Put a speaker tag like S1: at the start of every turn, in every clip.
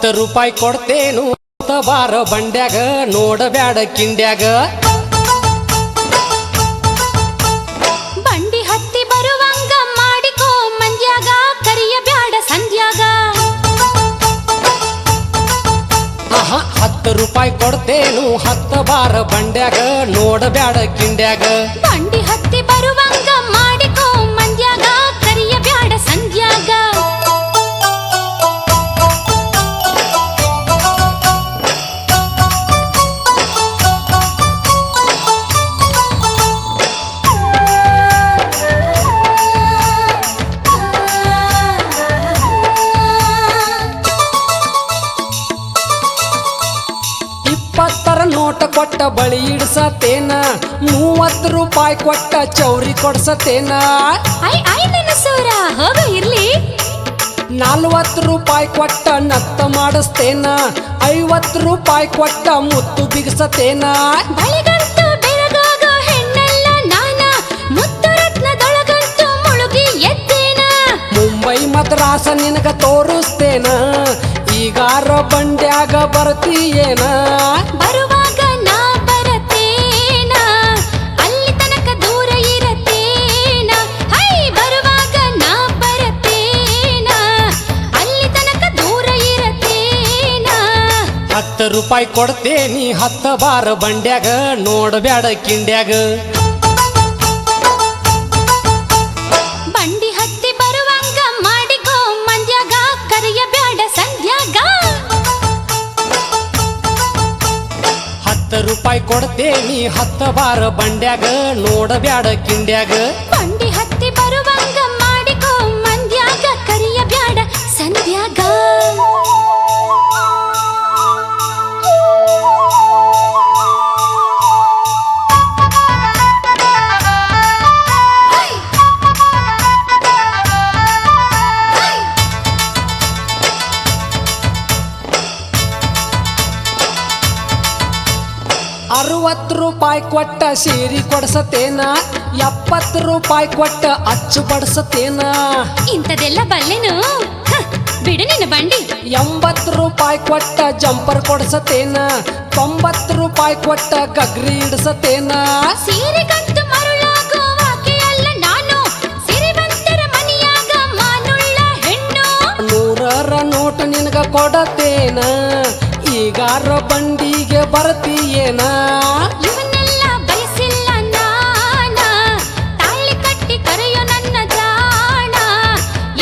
S1: 10 ರೂಪಾಯಿ ಕೊಡ್ತೇನು ಬಾರ ಬಂಡ್ಯಾಗ ನೋಡಬ್ಯಾಡ ಕಿಂಡ್ಯಾಗ
S2: ಬಂಡಿ ಹತ್ತಿ ಬರುವಂಗ ಮಾಡಿಕೋ ಮಂದ್ಯಾಗ ಕರಿಯಬ್ಯಾಡ ಸಂಧ್ಯಾಗ
S1: 10 ರೂಪಾಯಿ ಕೊಡ್ತೇನು 10 ಬಾರ ಬಂಡ್ಯಾಗ ನೋಡಬ್ಯಾಡ ಕಿಂಡ್ಯಾಗ
S2: ಬಂಡಿ ಹತ್ತಿ ಬರುವಂಗ ಮಾಡಿಕೋ ಮಂದ್ಯಾಗ ಕರಿಯಬ್ಯಾಡ ಸಂಧ್ಯಾಗ
S1: ನೋಟ ಕೊಟ್ಟ ಬಳಿ ಇಡ್ಸತೇನ 30 ರೂಪಾಯಿ ಕೊಟ್ಟ ಚೌರಿ ಕೊಡ್ಸತೇನ
S2: ಸೂರ ಹೋಗ ಇರ್ಲಿ
S1: 40 ರೂಪಾಯಿ ಕೊಟ್ಟ ನತ್ತ ಮಾಡಿಸ್ತೇನ 50 ರೂಪಾಯಿ ಕೊಟ್ಟ ಮುತ್ತು ಬಿಗಿಸತೇನ
S2: ಬಳಿಗಂತೂ ಬೆಳಗಾಗ ಹೆಣ್ಣಲ್ಲ ನಾನ ಮುತ್ತು ರತ್ನದೊಳಗಂತೂ ಮುಳುಗಿ ಎದ್ದೇನ
S1: ಮುಂಬೈ ಮದ್ರಾಸ ನಿನಗ ತೋರಿಸ್ತೇನ ಈಗಾರ ಬಂಡ್ಯಾಗ ಬರ್ತೀಯೇನ
S2: ಬರುವಾಗ ನಾ ಬರತೇನ ಅಲ್ಲಿ ತನಕ ದೂರ ಇರತೇನ ಹೈ ಬರುವಾಗ ನಾ ಬರತೇನ ಅಲ್ಲಿ ತನಕ ದೂರ ಇರತೇನ
S1: 10 ರೂಪಾಯಿ ಕೊಡ್ತೇನಿ 10 ಬಾರ ಬಂಡ್ಯಾಗ ನೋಡಬ್ಯಾಡ ಕಿಂಡ್ಯಾಗ
S2: ಬಂಡಿ ಹತ್ತಿ ಬರುವಂಗ ಮಾಡಿಕೋ ಮಂದ್ಯಾಗ ಕರಿಯಬ್ಯಾಡ ಸಂಧ್ಯಾಗ
S1: 10 ರೂಪಾಯಿ ಕೊಡ್ತೇನಿ 10 ಬಾರ ಬಂಡ್ಯಾಗ ನೋಡಬ್ಯಾಡ ಕಿಂಡ್ಯಾಗ
S2: ಬಂಡಿ ಹತ್ತಿ ಬರುವಂಗ ಮಾಡಿಕೋ ಮಂದ್ಯಾಗ ಕರಿಯಬ್ಯಾಡ ಸಂಧ್ಯಾಗ
S1: ಅರವತ್ತು ರೂಪಾಯಿ ಕೊಟ್ಟ ಸೀರೆ ಕೊಡ್ಸತೇನ 70 ರೂಪಾಯಿ ಕೊಟ್ಟ ಅಚ್ಚು ಬಡ್ಸತೇನ
S2: ಇಂಥದೆಲ್ಲ ಬಲ್ಲೆನು ಬಿಡು ನಿನ್ನ ಬಂಡಿ
S1: 80 ರೂಪಾಯಿ ಕೊಟ್ಟ ಜಂಪರ್ ಕೊಡ್ಸತೇನ 90 ರೂಪಾಯಿ ಕೊಟ್ಟ ಗಗ್ರಿ ಇಡ್ಸತೇನ
S2: ಸೀರೆಗಂತೂ ಮರುಳಾಗುವಾಕೆಯಲ್ಲ ನಾನು ಸಿರಿವಂತರ ಮನಿಯಾಗ ಮಾನುಳ್ಳ ಹೆಣ್ಣು
S1: 100ರ ನೋಟು ನಿನಗ ಕೊಡತೇನ ಈಗಾರ ಬಂಡಿಗೆ ಬರ್ತೀಯೇನ
S2: ಇವನ್ನೆಲ್ಲ ಬಯಸಿಲ್ಲ ನಾನ ತಾಳಿ ಕಟ್ಟಿ ಕರೆಯೋ ನನ್ನ ಜಾಣ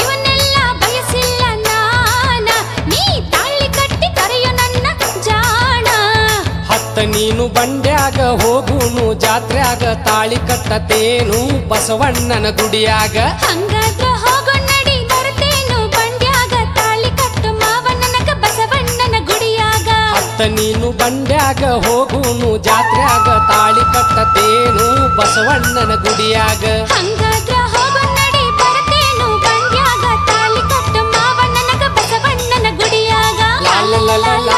S2: ಇವನ್ನೆಲ್ಲ ಬಯಸಿಲ್ಲ ನಾನ ನೀ ತಾಳಿ ಕಟ್ಟಿ ಕರೆಯೋ ನನ್ನ ಜಾಣ
S1: 10 ನೀನು ಬಂಡ್ಯಾಗ ಹೋಗುನು ಜಾತ್ರ್ಯಾಗ ತಾಳಿ ಕಟ್ಟತೇನು ಬಸವಣ್ಣನ ಗುಡಿಯಾಗ
S2: ಹಂಗಾದ್ರ ಹೋಗೋ ನಡಿ ಬರ್ತೇನು ಬಂಡ್ಯಾಗ ತಾಳಿ ಕಟ್ಟು ಮಾವ ನನಗ ಬಸವಣ್ಣನ ಗುಡಿಯಾಗ
S1: 10 ನೀನು ಬಂಡ್ಯಾಗ ಹೋಗುನು ಜಾತ್ರ್ಯಾಗ ತಾಳಿ ಕಟ್ಟತೇನು ಬಸವಣ್ಣನ ಗುಡಿಯಾಗ
S2: ಹಂಗಾದ್ರ ಹೋಗೋ ನಡಿ ಬರ್ತೇನು ಬಂಡ್ಯಾಗ ತಾಳಿ ಕಟ್ಟು ಮಾವ ನನಗ ಬಸವಣ್ಣನ ಗುಡಿಯಾಗ
S1: ಲಾಲ